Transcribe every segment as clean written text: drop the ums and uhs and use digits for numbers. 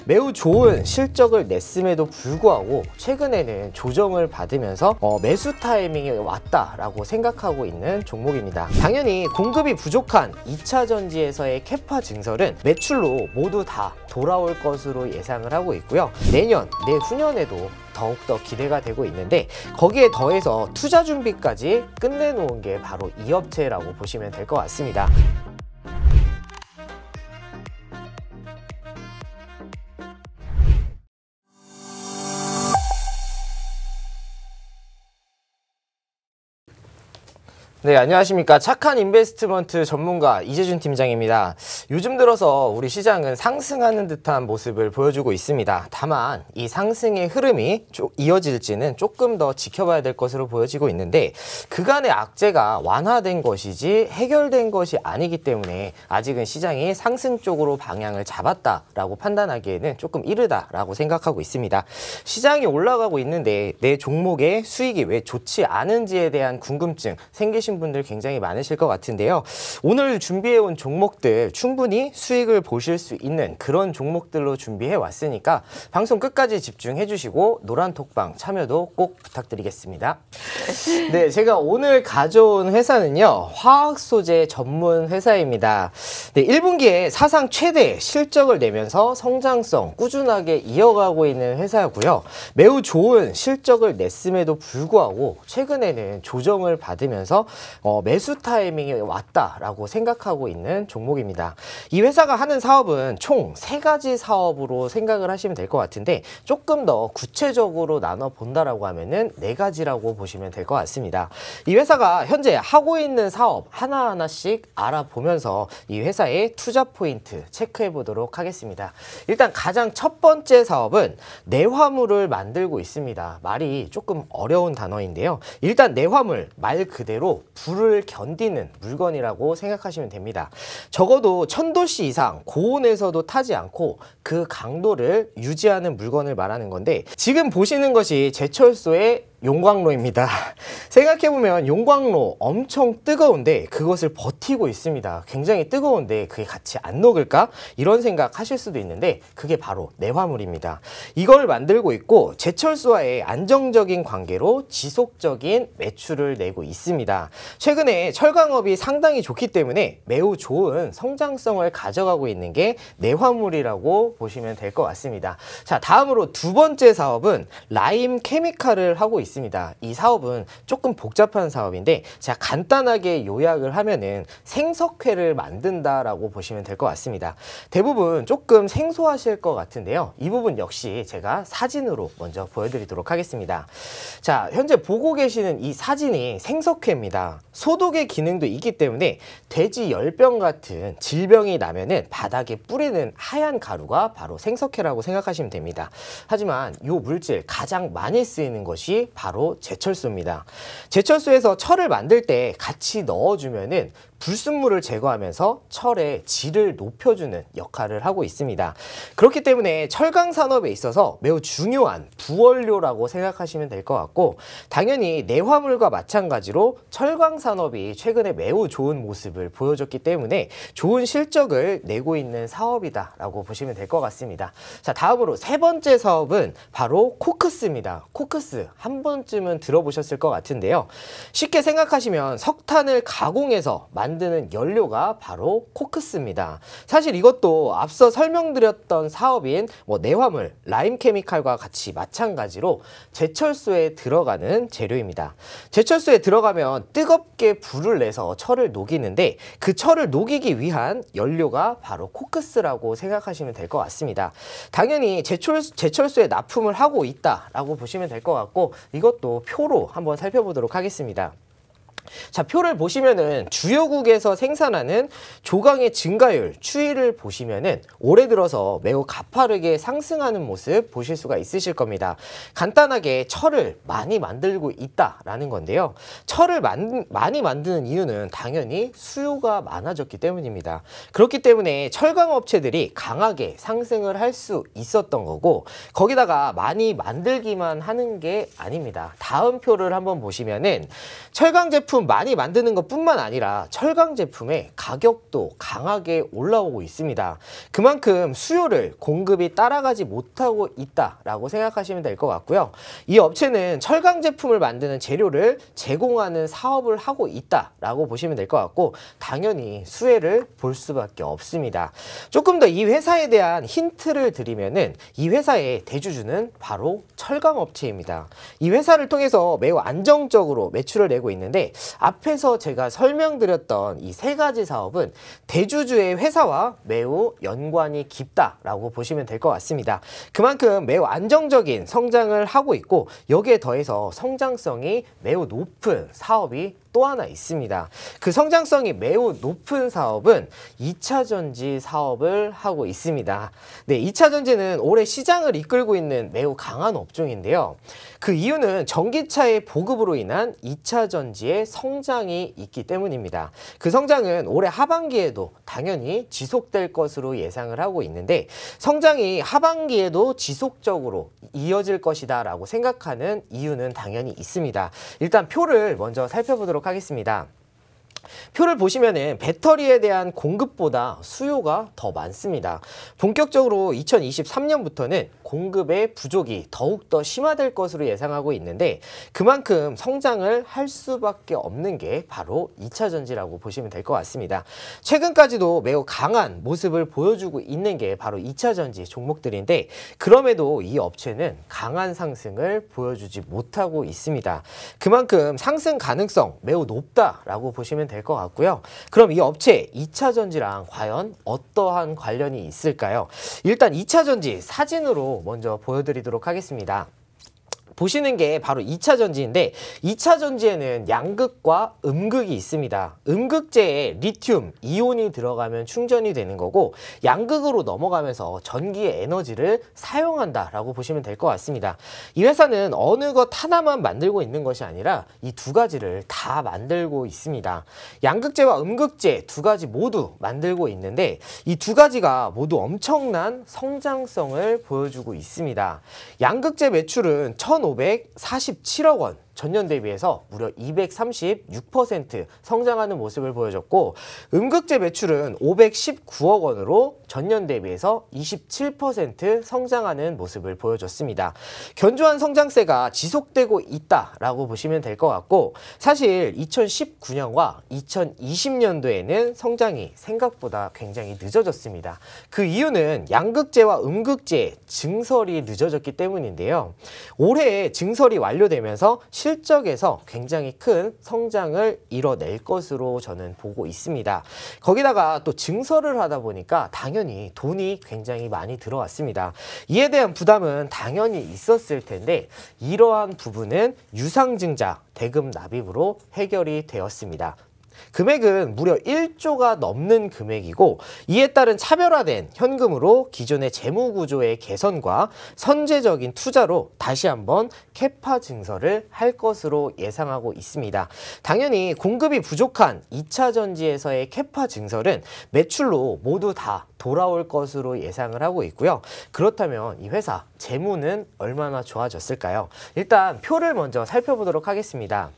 매우 좋은 실적을 냈음에도 불구하고 최근에는 조정을 받으면서 매수 타이밍이 왔다라고 생각하고 있는 종목입니다. 당연히 공급이 부족한 2차 전지에서의 캐파 증설은 매출로 모두 다 돌아올 것으로 예상을 하고 있고요. 내년, 내후년에도 더욱더 기대가 되고 있는데, 거기에 더해서 투자 준비까지 끝내놓은 게 바로 이 업체라고 보시면 될 것 같습니다. 네, 안녕하십니까. 착한 인베스트먼트 전문가 이재준 팀장입니다. 요즘 들어서 우리 시장은 상승하는 듯한 모습을 보여주고 있습니다. 다만 이 상승의 흐름이 이어질지는 조금 더 지켜봐야 될 것으로 보여지고 있는데, 그간의 악재가 완화된 것이지 해결된 것이 아니기 때문에 아직은 시장이 상승 쪽으로 방향을 잡았다라고 판단하기에는 조금 이르다라고 생각하고 있습니다. 시장이 올라가고 있는데 내 종목의 수익이 왜 좋지 않은지에 대한 궁금증 생기신 분들 굉장히 많으실 것 같은데요. 오늘 준비해온 종목들 충분히 수익을 보실 수 있는 그런 종목들로 준비해 왔으니까 방송 끝까지 집중해 주시고 노란톡방 참여도 꼭 부탁드리겠습니다. 네, 제가 오늘 가져온 회사는요, 화학소재 전문 회사입니다. 네, 1분기에 사상 최대 실적을 내면서 성장성 꾸준하게 이어가고 있는 회사고요. 매우 좋은 실적을 냈음에도 불구하고 최근에는 조정을 받으면서 매수 타이밍이 왔다라고 생각하고 있는 종목입니다. 이 회사가 하는 사업은 총 3가지 사업으로 생각을 하시면 될 것 같은데, 조금 더 구체적으로 나눠 본다라고 하면은 4가지라고 보시면 될 것 같습니다. 이 회사가 현재 하고 있는 사업 하나하나씩 알아보면서 이 회사의 투자 포인트 체크해 보도록 하겠습니다. 일단 가장 첫 번째 사업은 내화물을 만들고 있습니다. 말이 조금 어려운 단어인데요. 일단 내화물, 말 그대로 불을 견디는 물건이라고 생각하시면 됩니다. 적어도 1000도씨 이상 고온에서도 타지 않고 그 강도를 유지하는 물건을 말하는 건데, 지금 보시는 것이 제철소의 용광로입니다. 생각해보면 용광로 엄청 뜨거운데 그것을 버티고 있습니다. 굉장히 뜨거운데 그게 같이 안 녹을까? 이런 생각 하실 수도 있는데, 그게 바로 내화물입니다. 이걸 만들고 있고 제철소와의 안정적인 관계로 지속적인 매출을 내고 있습니다. 최근에 철강업이 상당히 좋기 때문에 매우 좋은 성장성을 가져가고 있는 게 내화물이라고 보시면 될 것 같습니다. 자, 다음으로 두 번째 사업은 라임 케미칼을 하고 있습니다. 이 사업은 조금 복잡한 사업인데, 제가 간단하게 요약을 하면은 생석회를 만든다라고 보시면 될 것 같습니다. 대부분 조금 생소하실 것 같은데요. 이 부분 역시 제가 사진으로 먼저 보여드리도록 하겠습니다. 자, 현재 보고 계시는 이 사진이 생석회입니다. 소독의 기능도 있기 때문에 돼지 열병 같은 질병이 나면은 바닥에 뿌리는 하얀 가루가 바로 생석회라고 생각하시면 됩니다. 하지만 이 물질 가장 많이 쓰이는 것이 바로 제철소입니다. 제철소에서 철을 만들 때 같이 넣어주면은 불순물을 제거하면서 철의 질을 높여주는 역할을 하고 있습니다. 그렇기 때문에 철강 산업에 있어서 매우 중요한 부원료라고 생각하시면 될 것 같고, 당연히 내화물과 마찬가지로 철강 산업이 최근에 매우 좋은 모습을 보여줬기 때문에 좋은 실적을 내고 있는 사업이다라고 보시면 될 것 같습니다. 자, 다음으로 세 번째 사업은 바로 코크스입니다. 코크스 한 번쯤은 들어보셨을 것 같은데요. 쉽게 생각하시면 석탄을 가공해서 만드는 연료가 바로 코크스입니다. 사실 이것도 앞서 설명드렸던 사업인 내화물, 라임 케미칼과 같이 마찬가지로 제철소에 들어가는 재료입니다. 제철소에 들어가면 뜨겁게 불을 내서 철을 녹이는데, 그 철을 녹이기 위한 연료가 바로 코크스라고 생각하시면 될 것 같습니다. 당연히 제철소에 납품을 하고 있다라고 보시면 될 것 같고, 이것도 표로 한번 살펴보도록 하겠습니다. 자, 표를 보시면은 주요국에서 생산하는 조강의 증가율 추이를 보시면은 올해 들어서 매우 가파르게 상승하는 모습 보실 수가 있으실 겁니다. 간단하게 철을 많이 만들고 있다라는 건데요. 철을 많이 만드는 이유는 당연히 수요가 많아졌기 때문입니다. 그렇기 때문에 철강 업체들이 강하게 상승을 할 수 있었던 거고, 거기다가 많이 만들기만 하는 게 아닙니다. 다음 표를 한번 보시면은 철강 제품 제품 많이 만드는 것뿐만 아니라 철강 제품의 가격도 강하게 올라오고 있습니다. 그만큼 수요를 공급이 따라가지 못하고 있다라고 생각하시면 될 것 같고요. 이 업체는 철강 제품을 만드는 재료를 제공하는 사업을 하고 있다라고 보시면 될 것 같고 당연히 수혜를 볼 수밖에 없습니다. 조금 더 이 회사에 대한 힌트를 드리면은 이 회사의 대주주는 바로 철강 업체입니다. 이 회사를 통해서 매우 안정적으로 매출을 내고 있는데 앞에서 제가 설명드렸던 이 세 가지 사업은 대주주의 회사와 매우 연관이 깊다라고 보시면 될 것 같습니다. 그만큼 매우 안정적인 성장을 하고 있고 여기에 더해서 성장성이 매우 높은 사업이 또 하나 있습니다. 그 성장성이 매우 높은 사업은 2차 전지 사업을 하고 있습니다. 네, 2차 전지는 올해 시장을 이끌고 있는 매우 강한 업종인데요. 그 이유는 전기차의 보급으로 인한 2차 전지의 성장이 있기 때문입니다. 그 성장은 올해 하반기에도 당연히 지속될 것으로 예상을 하고 있는데 성장이 하반기에도 지속적으로 이어질 것이다 라고 생각하는 이유는 당연히 있습니다. 일단 표를 먼저 살펴보도록 하겠습니다. 표를 보시면은 배터리에 대한 공급보다 수요가 더 많습니다. 본격적으로 2023년부터는 공급의 부족이 더욱더 심화될 것으로 예상하고 있는데 그만큼 성장을 할 수밖에 없는 게 바로 2차 전지라고 보시면 될 것 같습니다. 최근까지도 매우 강한 모습을 보여주고 있는 게 바로 2차 전지 종목들인데 그럼에도 이 업체는 강한 상승을 보여주지 못하고 있습니다. 그만큼 상승 가능성 매우 높다라고 보시면 될 것 같고요. 그럼 이 업체 2차 전지랑 과연 어떠한 관련이 있을까요? 일단 2차 전지 사진으로 먼저 보여드리도록 하겠습니다. 보시는 게 바로 2차 전지인데 2차 전지에는 양극과 음극이 있습니다. 음극재에 리튬, 이온이 들어가면 충전이 되는 거고 양극으로 넘어가면서 전기의 에너지를 사용한다라고 보시면 될 것 같습니다. 이 회사는 어느 것 하나만 만들고 있는 것이 아니라 이 두 가지를 다 만들고 있습니다. 양극재와 음극재 두 가지 모두 만들고 있는데 이 두 가지가 모두 엄청난 성장성을 보여주고 있습니다. 양극재 매출은 1,547억 원, 전년 대비해서 무려 236% 성장하는 모습을 보여줬고 음극재 매출은 519억 원으로 전년 대비해서 27% 성장하는 모습을 보여줬습니다. 견조한 성장세가 지속되고 있다라고 보시면 될 것 같고 사실 2019년과 2020년도에는 성장이 생각보다 굉장히 늦어졌습니다. 그 이유는 양극재와 음극재 증설이 늦어졌기 때문인데요. 올해 증설이 완료되면서 실적에서 굉장히 큰 성장을 이뤄낼 것으로 저는 보고 있습니다. 거기다가 또 증설을 하다 보니까 당연히 돈이 굉장히 많이 들어왔습니다. 이에 대한 부담은 당연히 있었을 텐데 이러한 부분은 유상증자 대금 납입으로 해결이 되었습니다. 금액은 무려 1조가 넘는 금액이고 이에 따른 차별화된 현금으로 기존의 재무 구조의 개선과 선제적인 투자로 다시 한번 캐파 증설을 할 것으로 예상하고 있습니다. 당연히 공급이 부족한 2차 전지에서의 캐파 증설은 매출로 모두 다 돌아올 것으로 예상을 하고 있고요. 그렇다면 이 회사 재무는 얼마나 좋아졌을까요? 일단 표를 먼저 살펴보도록 하겠습니다.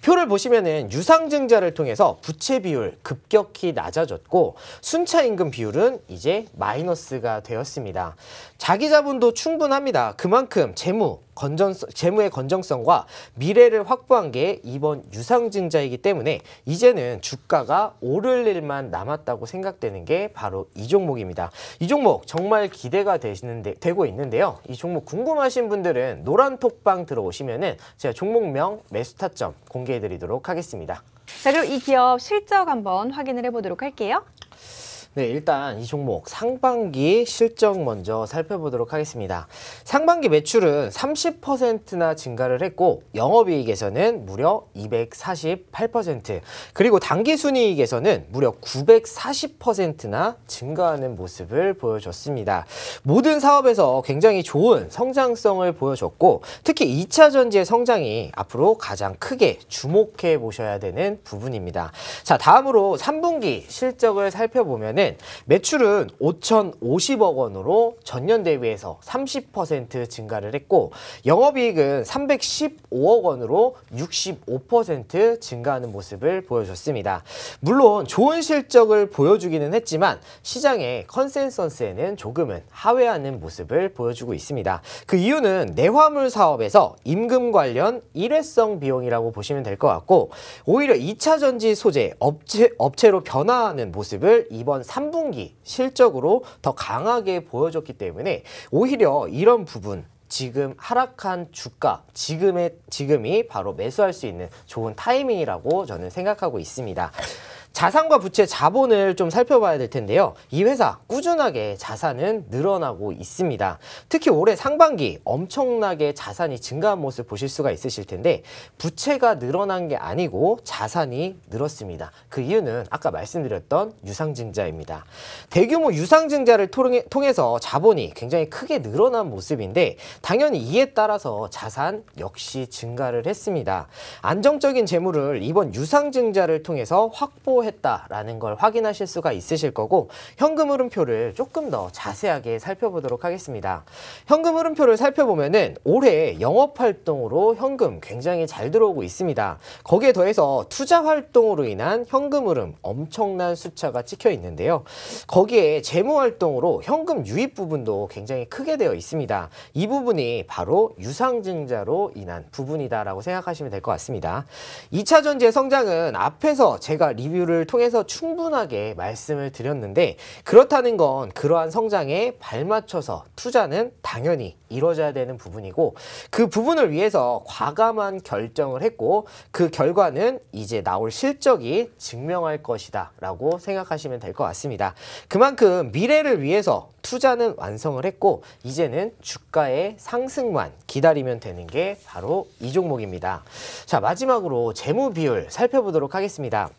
표를 보시면은 유상증자를 통해서 부채 비율 급격히 낮아졌고 순차임금 비율은 이제 마이너스가 되었습니다. 자기 자본도 충분합니다. 그만큼 재무의 건전성과 미래를 확보한 게 이번 유상증자이기 때문에 이제는 주가가 오를 일만 남았다고 생각되는 게 바로 이 종목입니다. 이 종목 정말 기대가 되고 있는데요. 이 종목 궁금하신 분들은 노란 톡방 들어오시면은 제가 종목명 매수 타점 공개해 드리도록 하겠습니다. 자, 그럼 이 기업 실적 한번 확인을 해보도록 할게요. 네, 일단 이 종목 상반기 실적 먼저 살펴보도록 하겠습니다. 상반기 매출은 30%나 증가를 했고 영업이익에서는 무려 248%, 그리고 당기순이익에서는 무려 940%나 증가하는 모습을 보여줬습니다. 모든 사업에서 굉장히 좋은 성장성을 보여줬고 특히 2차 전지의 성장이 앞으로 가장 크게 주목해 보셔야 되는 부분입니다. 자, 다음으로 3분기 실적을 살펴보면 보면은 매출은 5,050억 원으로 전년 대비해서 30% 증가를 했고 영업이익은 315억 원으로 65% 증가하는 모습을 보여줬습니다. 물론 좋은 실적을 보여주기는 했지만 시장의 컨센서스에는 조금은 하회하는 모습을 보여주고 있습니다. 그 이유는 내화물 사업에서 임금 관련 일회성 비용이라고 보시면 될 것 같고 오히려 2차 전지 소재 업체로 변화하는 모습을 이번 3분기 실적으로 더 강하게 보여줬기 때문에 오히려 이런 부분 지금 하락한 주가, 지금이 바로 매수할 수 있는 좋은 타이밍이라고 저는 생각하고 있습니다. 자산과 부채 자본을 좀 살펴봐야 될 텐데요. 이 회사 꾸준하게 자산은 늘어나고 있습니다. 특히 올해 상반기 엄청나게 자산이 증가한 모습 보실 수가 있으실 텐데 부채가 늘어난 게 아니고 자산이 늘었습니다. 그 이유는 아까 말씀드렸던 유상증자입니다. 대규모 유상증자를 통해서 자본이 굉장히 크게 늘어난 모습인데 당연히 이에 따라서 자산 역시 증가를 했습니다. 안정적인 재물을 이번 유상증자를 통해서 확보했다라는 걸 확인하실 수가 있으실 거고 현금 흐름표를 조금 더 자세하게 살펴보도록 하겠습니다. 현금 흐름표를 살펴보면은 올해 영업활동으로 현금 굉장히 잘 들어오고 있습니다. 거기에 더해서 투자 활동으로 인한 현금 흐름 엄청난 숫자가 찍혀 있는데요. 거기에 재무활동으로 현금 유입 부분도 굉장히 크게 되어 있습니다. 이 부분이 바로 유상증자로 인한 부분이다라고 생각하시면 될 것 같습니다. 2차 전지의 성장은 앞에서 제가 리뷰를 통해서 충분하게 말씀을 드렸는데 그렇다는 건 그러한 성장에 발맞춰서 투자는 당연히 이루어져야 되는 부분이고 그 부분을 위해서 과감한 결정을 했고 그 결과는 이제 나올 실적이 증명할 것이다 라고 생각하시면 될 것 같습니다. 그만큼 미래를 위해서 투자는 완성을 했고 이제는 주가의 상승만 기다리면 되는 게 바로 이 종목입니다. 자, 마지막으로 재무 비율 살펴보도록 하겠습니다.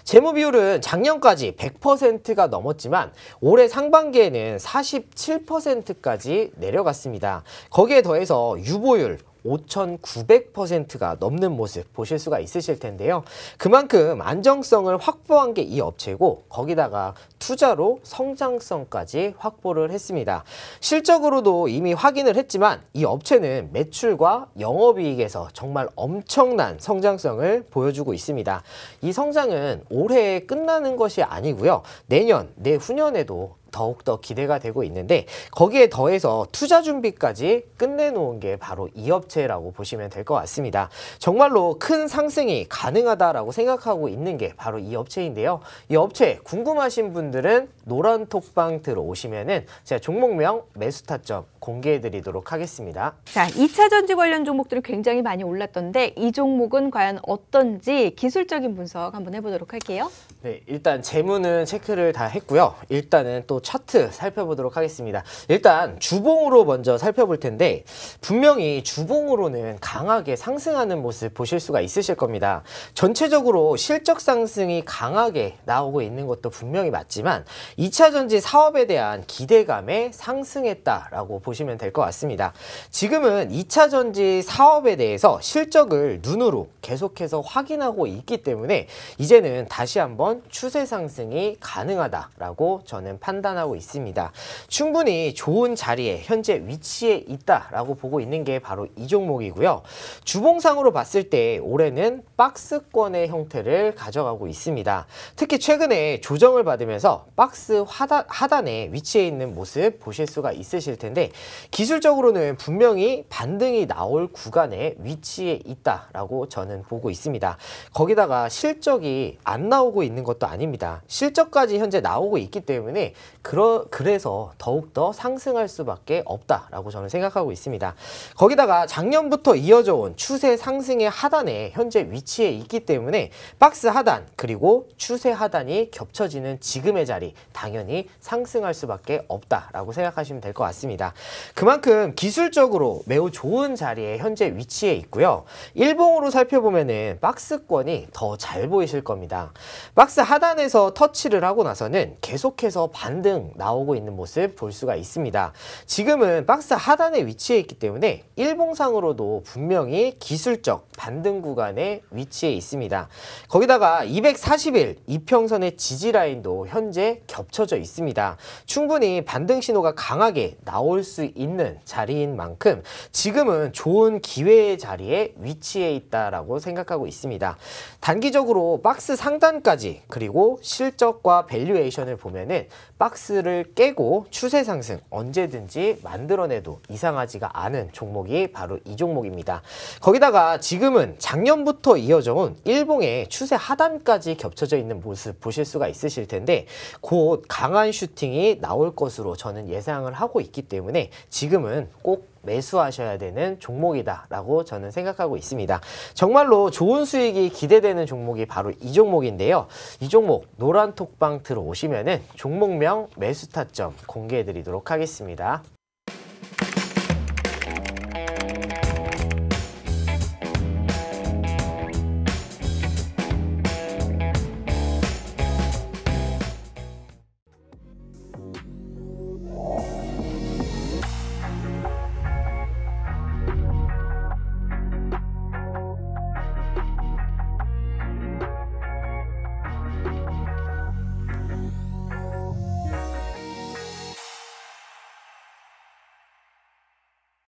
재무 비율은 작년까지 100%가 넘었지만 올해 상반기에는 47%까지 내려갔습니다. 거기에 더해서 유보율 5,900%가 넘는 모습 보실 수가 있으실 텐데요. 그만큼 안정성을 확보한 게 이 업체고 거기다가 투자로 성장성까지 확보를 했습니다. 실적으로도 이미 확인을 했지만 이 업체는 매출과 영업이익에서 정말 엄청난 성장성을 보여주고 있습니다. 이 성장은 올해에 끝나는 것이 아니고요. 내년, 내후년에도 더욱더 기대가 되고 있는데 거기에 더해서 투자 준비까지 끝내놓은 게 바로 이 업체라고 보시면 될 것 같습니다. 정말로 큰 상승이 가능하다라고 생각하고 있는 게 바로 이 업체인데요. 이 업체 궁금하신 분들은 노란톡방 들어오시면은 제가 종목명 매수 타점 공개해 드리도록 하겠습니다. 자, 2차 전지 관련 종목들이 굉장히 많이 올랐던데 이 종목은 과연 어떤지 기술적인 분석 한번 해보도록 할게요. 네, 일단 재무는 체크를 다 했고요. 일단은 또 차트 살펴보도록 하겠습니다. 일단 주봉으로 먼저 살펴볼 텐데 분명히 주봉으로는 강하게 상승하는 모습 보실 수가 있으실 겁니다. 전체적으로 실적 상승이 강하게 나오고 있는 것도 분명히 맞지만 2차 전지 사업에 대한 기대감에 상승했다라고 보시면 될 것 같습니다. 지금은 2차 전지 사업에 대해서 실적을 눈으로 계속해서 확인하고 있기 때문에 이제는 다시 한번 추세 상승이 가능하다라고 저는 판단하고 있습니다. 충분히 좋은 자리에 현재 위치해 있다라고 보고 있는 게 바로 이 종목이고요. 주봉상으로 봤을 때 올해는 박스권의 형태를 가져가고 있습니다. 특히 최근에 조정을 받으면서 박스 하단에 위치해 있는 모습 보실 수가 있으실 텐데 기술적으로는 분명히 반등이 나올 구간에 위치해 있다라고 저는 보고 있습니다. 거기다가 실적이 안 나오고 있는 것도 아닙니다. 실적까지 현재 나오고 있기 때문에 그래서 더욱더 상승할 수밖에 없다라고 저는 생각하고 있습니다. 거기다가 작년부터 이어져 온 추세 상승의 하단에 현재 위치해 있기 때문에 박스 하단 그리고 추세 하단이 겹쳐지는 지금의 자리 당연히 상승할 수밖에 없다라고 생각하시면 될 것 같습니다. 그만큼 기술적으로 매우 좋은 자리에 현재 위치해 있고요. 일봉으로 살펴보면은 박스권이 더 잘 보이실 겁니다. 박스 하단에서 터치를 하고 나서는 계속해서 반등 반등 나오고 있는 모습 볼 수가 있습니다. 지금은 박스 하단에 위치해 있기 때문에 일봉상으로도 분명히 기술적 반등 구간에 위치해 있습니다. 거기다가 240일 이평선의 지지 라인도 현재 겹쳐져 있습니다. 충분히 반등 신호가 강하게 나올 수 있는 자리인 만큼 지금은 좋은 기회의 자리에 위치해 있다라고 생각하고 있습니다. 단기적으로 박스 상단까지 그리고 실적과 밸류에이션을 보면은 박스를 깨고 추세 상승 언제든지 만들어내도 이상하지가 않은 종목이 바로 이 종목입니다. 거기다가 지금은 작년부터 이어져 온 일봉의 추세 하단까지 겹쳐져 있는 모습 보실 수가 있으실 텐데 곧 강한 슈팅이 나올 것으로 저는 예상을 하고 있기 때문에 지금은 꼭 매수하셔야 되는 종목이다라고 저는 생각하고 있습니다. 정말로 좋은 수익이 기대되는 종목이 바로 이 종목인데요. 이 종목 노란톡방 들어오시면은 종목명 매수 타점 공개해 드리도록 하겠습니다.